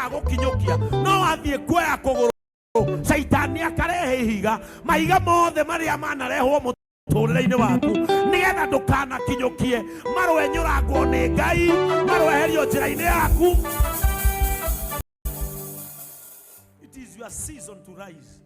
kago kinyokia no athie kuoya kuguru Saitani akarehe ihiga maiga mothe maria manarehwo muturire-ini waku nigetha ndukana kinyokie marwe nyuragwo ni Ngai marweherio njira-ini yaku. It is your season to rise.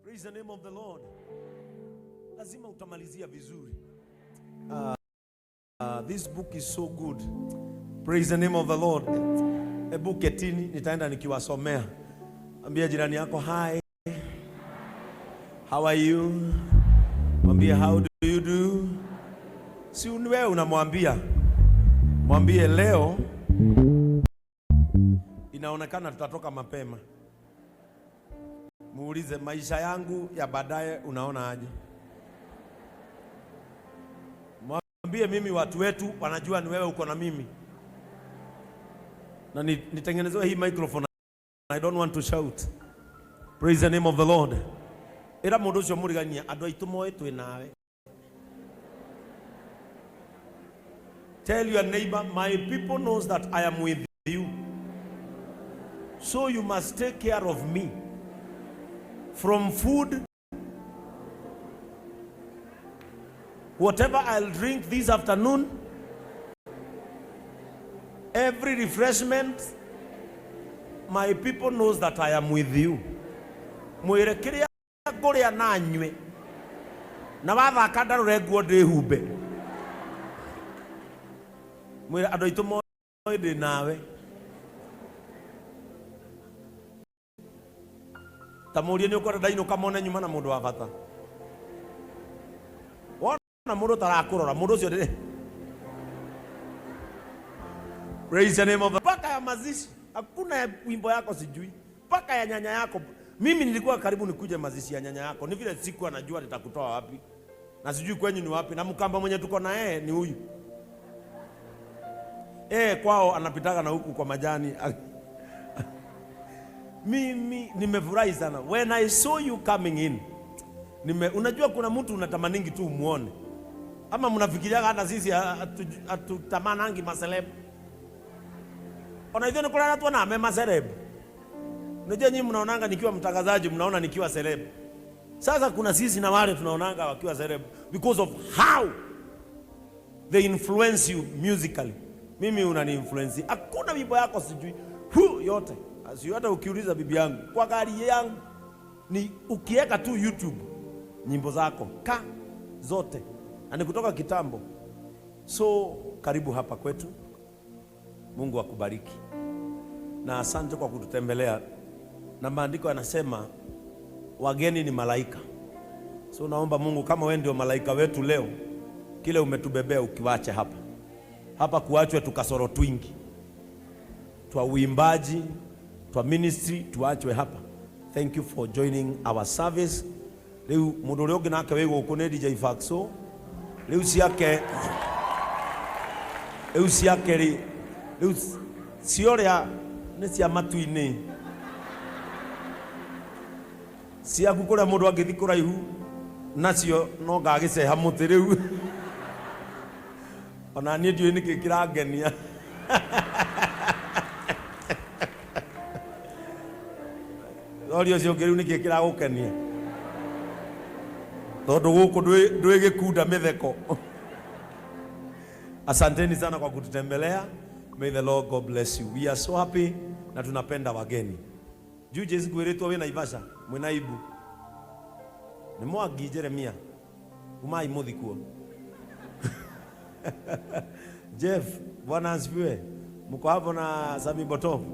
Praise the name of the Lord. Lazima utamalizia vizuri. This book is so good. Praise the name of the Lord. Ebu ketini, nitaenda nikiwasomea. Ambia jirani yako hi. How are you? Mwambie how do you do? Si wewe unamwambia. Mwambie leo inaonekana tutatoka mapema. Muulize maisha yangu ya baadaye unaona aje? Mwambie mimi watu wetu wanajua ni wewe uko na mimi. Na nitengenezewe hii microphone. I don't want to shout. Praise the name of the Lord. Era mundu ucio murigania andu aitu moe twi nawe. Tell your neighbor, my people knows that I am with you. So you must take care of me. From food, whatever I'll drink this afternoon, every refreshment, my people knows that I am with you. Mwire kiria nguria na nywe na wathaka ndarore nguo ndihumbe. Mwire andu aitu moe ndi nawe. Tamurie ni ukora ndainuka mone nyuma na mundu wa bata. Wona mundu tarakurora mundu ucio ndi. Praise the name of the Lord. Paka ya mazishi hakuna wimbo yako sijui. Paka ya nyanya yako. Mimi nilikuwa karibu nikuje mazishi ya nyanya yako. Ni vile siku anajua nitakutoa wapi. Na sijui kwenyu ni wapi. Na mkamba mwenye tuko na yeye ni huyu. Kwao anapitaka na huku kwa majani. Mimi nimefurahi sana. When I saw you coming in. Unajua kuna mtu unatamaningi tu umuone. Ama mnafikiria hata sisi hatutamanangi maseleb. Unaidhani ni kulala tu na mema celeb. Unajua nyinyi mnaonanga nikiwa mtangazaji mnaona nikiwa celeb. Sasa kuna sisi na wale tunaonanga wakiwa celeb because of how they influence you musically. Mimi unani influence. Hakuna wimbo yako sijui. Yote. Asio hata ukiuliza bibi yangu kwa gari yangu ni ukiweka tu YouTube nyimbo zako zote. Ani kutoka kitambo. So karibu hapa kwetu. Mungu akubariki. Na asante kwa kututembelea. Na maandiko yanasema wageni ni malaika. So naomba Mungu kama wewe ndio malaika wetu leo, kile umetubebea ukiwache hapa. Hapa kuachwe tukasoro twingi. Twa uimbaji, twa ministry tuachwe hapa. Thank you for joining our service. Leo mundu uri ungi nake wego ukune DJ Faxo. Leo siake Leo sioria ni cia matu-ini cia kukuria mundu angithi kuraihu nacio no ngagiceha muti riu ona ni ndio niki kirangenia orio cio ngiru niki kiragukenia tondu guku ndwi gikunda mitheko. Asanteni sana kwa kututembelea. May the Lord God bless you. We are so happy na tunapenda wageni. Juu Jesu kweretwa we Naivasha, mwenaibu. Ni Mwangi Jeremia. Umai muthikuo. Jeff, Bwana asifiwe. Mko hapo na Sami Botofu.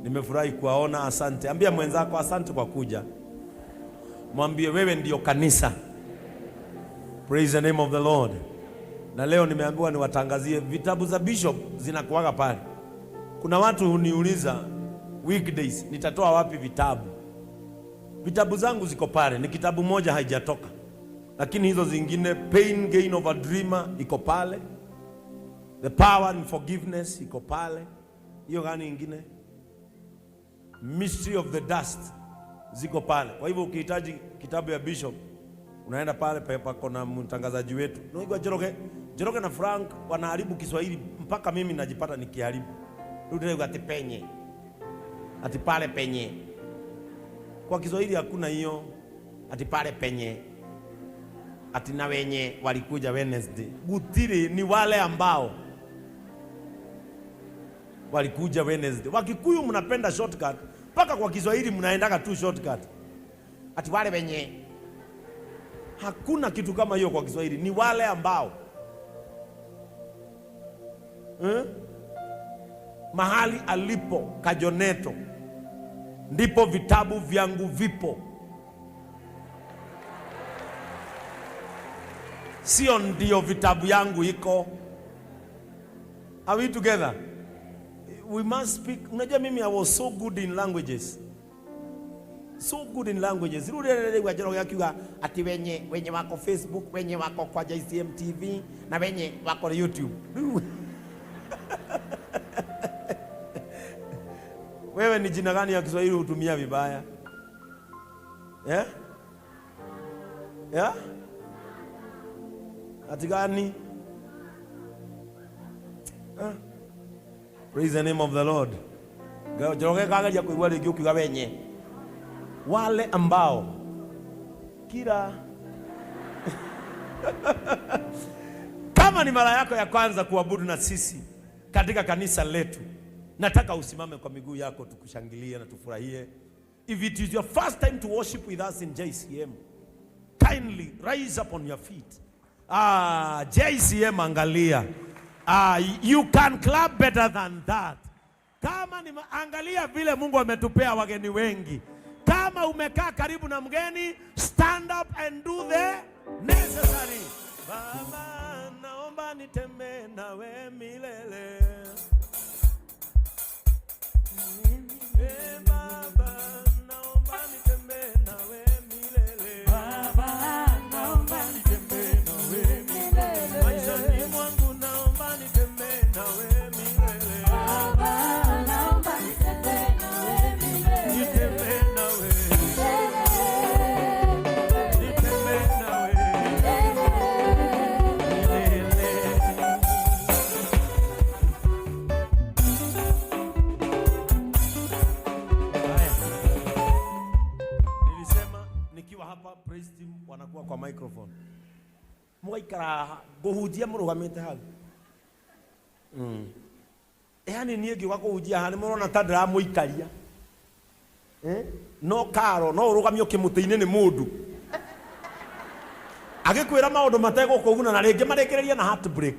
Nimefurahi kuwaona, asante. Ambia mwenzako asante kwa kuja. Mwambie wewe ndio kanisa. Praise the name of the Lord. Na leo nimeambiwa niwatangazie vitabu za Bishop zinakuwaga pale. Kuna watu huniuliza weekdays nitatoa wapi vitabu. Vitabu zangu ziko pale, ni kitabu moja haijatoka. Lakini hizo zingine, Pain Gain of a Dreamer iko pale. The Power and Forgiveness iko pale. Hiyo gani ingine? Mystery of the Dust ziko pale. Kwa hivyo ukihitaji kitabu ya Bishop unaenda pale pako na mtangazaji wetu. Noigwa Njoroge na Frank wanaharibu Kiswahili mpaka mimi najipata nikiharibu. Ndio ati penye. ati pale penye. Kwa Kiswahili hakuna hiyo ati pale penye, ati na wenye walikuja Wednesday. Gutiri ni wale ambao walikuja Wednesday. Wakikuyu mnapenda shortcut, paka kwa Kiswahili mnaendaga tu shortcut. Ati wale wenye. Hakuna kitu kama hiyo kwa Kiswahili, ni wale ambao. Mahali alipo Kajoneto ndipo vitabu vyangu vipo. Sio ndio vitabu yangu iko. Are we together? We must speak. Unajua mimi I was so good in languages. So good in languages. Rurere wajoro yakiwa ati wenye wako Facebook, wenye wako kwa JCM TV na wenye wako YouTube. Wewe ni jina gani ya Kiswahili hutumia vibaya? Yeah? Yeah? Ati gani? Praise the name of the Lord. Joroge kagalia kuigwa rigi ukiuga wenye. Wale ambao kila kama ni mara yako ya kwanza kuabudu na sisi katika kanisa letu, nataka usimame kwa miguu yako tukushangilie na tufurahie. If it is your first time to worship with us in JCM, kindly rise up on your feet. JCM angalia. You can clap better than that. Kama ni angalia vile Mungu ametupea wageni wengi. Kama umekaa karibu na mgeni, stand up and do the necessary. Baba, naomba nitembee nawe milele. Baba, naomba nitembee nawe milele. Baba, naomba nitembee nawe milele. Maishani mwangu naomba nitembee nawe milele. Baba, naomba nitembee nawe milele. Nitembee nawe. Nitembee nawe. Milele. Nilisema nikiwa hapa praise team wanakuwa kwa microphone. Mwaikara gohujia murugamite hagu. Yani niegi wako ujia hani murona tadra muikaria. No karo no urugamio kimuteine ni mundu. Agikwira maundu matego kuguna na ringi marekereria na heartbreak.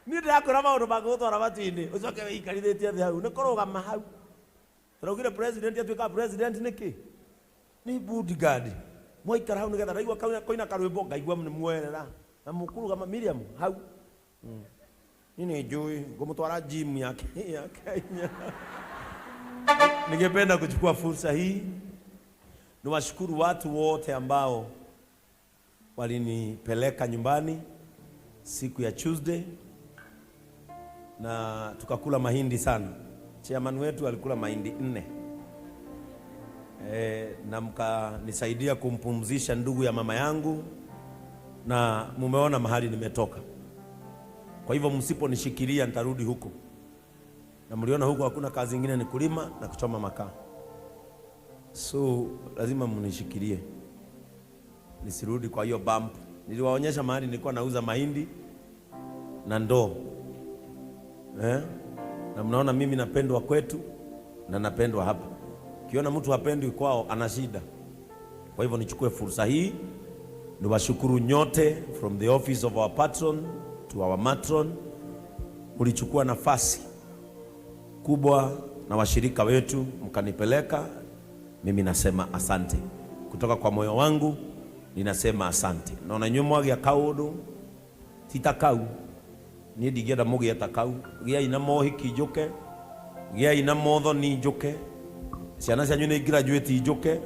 Ni ndakwira maundu magutwara batini ucoke wiikarithitie thi hau ni kurugama hau. Turaugire president atuika president niki? Ni bodyguard. Mwaikara hau nigetha raigua koina karwimbo ngaigua ni mwerera. Na mukurugama Miriam hau. Nini njui ngumutwara gym ya Kenya. Ningependa kuchukua fursa hii niwashukuru watu wote ambao walinipeleka nyumbani siku ya Tuesday na tukakula mahindi sana. Chairman wetu alikula mahindi 4. Na mkanisaidia kumpumzisha ndugu ya mama yangu na mumeona mahali nimetoka. Kwa hivyo msiponishikilia nitarudi huko. Na mliona huko hakuna kazi nyingine ni kulima na kuchoma makaa. So lazima mnishikilie nisirudi kwa hiyo bump. Niliwaonyesha mahali nilikuwa nauza mahindi na ndoo. Na mnaona mimi napendwa kwetu na napendwa hapa. Kiona mtu hapendwi kwao ana shida. Kwa hivyo nichukue fursa hii niwashukuru nyote from the office of our patron to our matron. Mlichukua nafasi kubwa na washirika wetu mkanipeleka. Mimi nasema asante. Kutoka kwa moyo wangu ninasema asante. Naona nyuma ya kaudu titakau ni digera mugi atakau gia ina mohiki njuke gia ina motho ni njuke ciana cianyu ni graduate njuke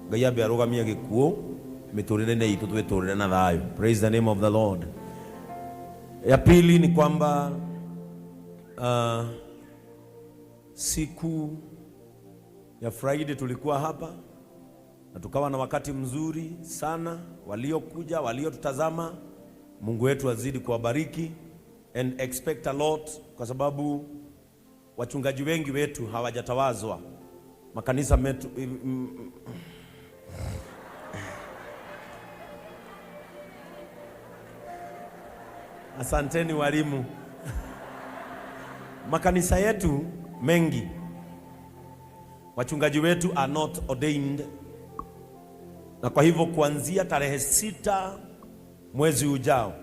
Ngai ambe arugamia gikuo miturire-ini itu twiturire na thayo. Praise the name of the Lord. Ya pili ni kwamba siku ya Friday tulikuwa hapa na tukawa na wakati mzuri sana. Waliokuja, waliotutazama, Mungu wetu azidi kuwabariki and expect a lot, kwa sababu wachungaji wengi wetu hawajatawazwa. Makanisa metu asanteni walimu. Makanisa yetu mengi, wachungaji wetu are not ordained, na kwa hivyo kuanzia tarehe 6 mwezi ujao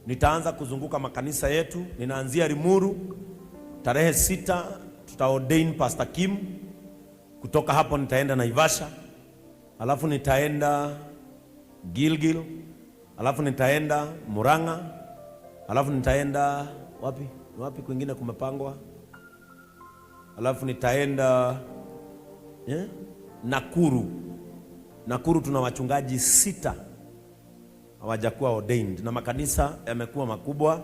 nitaanza kuzunguka makanisa yetu. Ninaanzia Limuru, tarehe 6 tutaordain Pastor Kim. Kutoka hapo nitaenda Naivasha, alafu nitaenda Gilgil, alafu nitaenda Murang'a, alafu nitaenda wapi kwingine kumepangwa, alafu nitaenda Nakuru tuna wachungaji 6 hawajakuwa ordained na makanisa yamekuwa makubwa.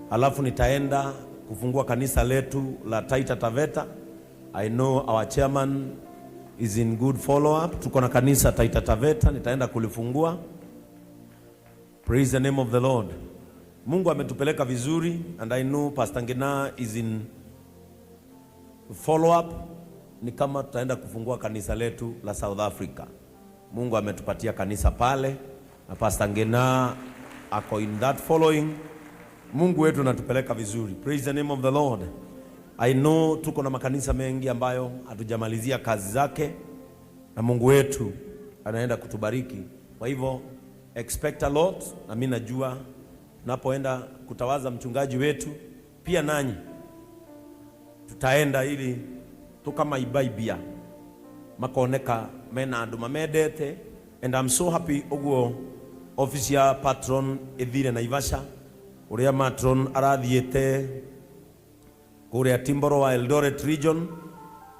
Alafu nitaenda kufungua kanisa letu la Taita Taveta. I know our chairman is in good follow up. Tuko na kanisa Taita Taveta, nitaenda kulifungua. Praise the name of the Lord. Mungu ametupeleka vizuri, and I know Pastor Ngina is in follow up. Ni kama tutaenda kufungua kanisa letu la South Africa. Mungu ametupatia kanisa pale, na Pastor Ngina ako in that following. Mungu wetu anatupeleka vizuri. Praise the name of the Lord. I know tuko na makanisa mengi ambayo hatujamalizia kazi zake, na Mungu wetu anaenda kutubariki. Kwa hivyo expect a lot, na mimi najua tunapoenda kutawaza mchungaji wetu pia nanyi tutaenda ili tukama ibaibia makoneka mena andu mamedete. And I'm so happy oguo office ya patron ethire Naivasha, uria matron arathiete kuria Timboro wa Eldoret region.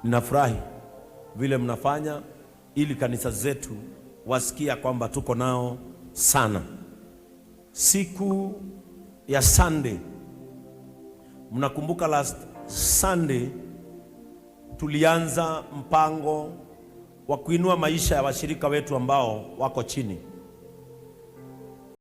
Ninafurahi vile mnafanya ili kanisa zetu wasikia kwamba tuko nao sana. Siku ya Sunday, mnakumbuka last Sunday tulianza mpango wa kuinua maisha ya washirika wetu ambao wako chini.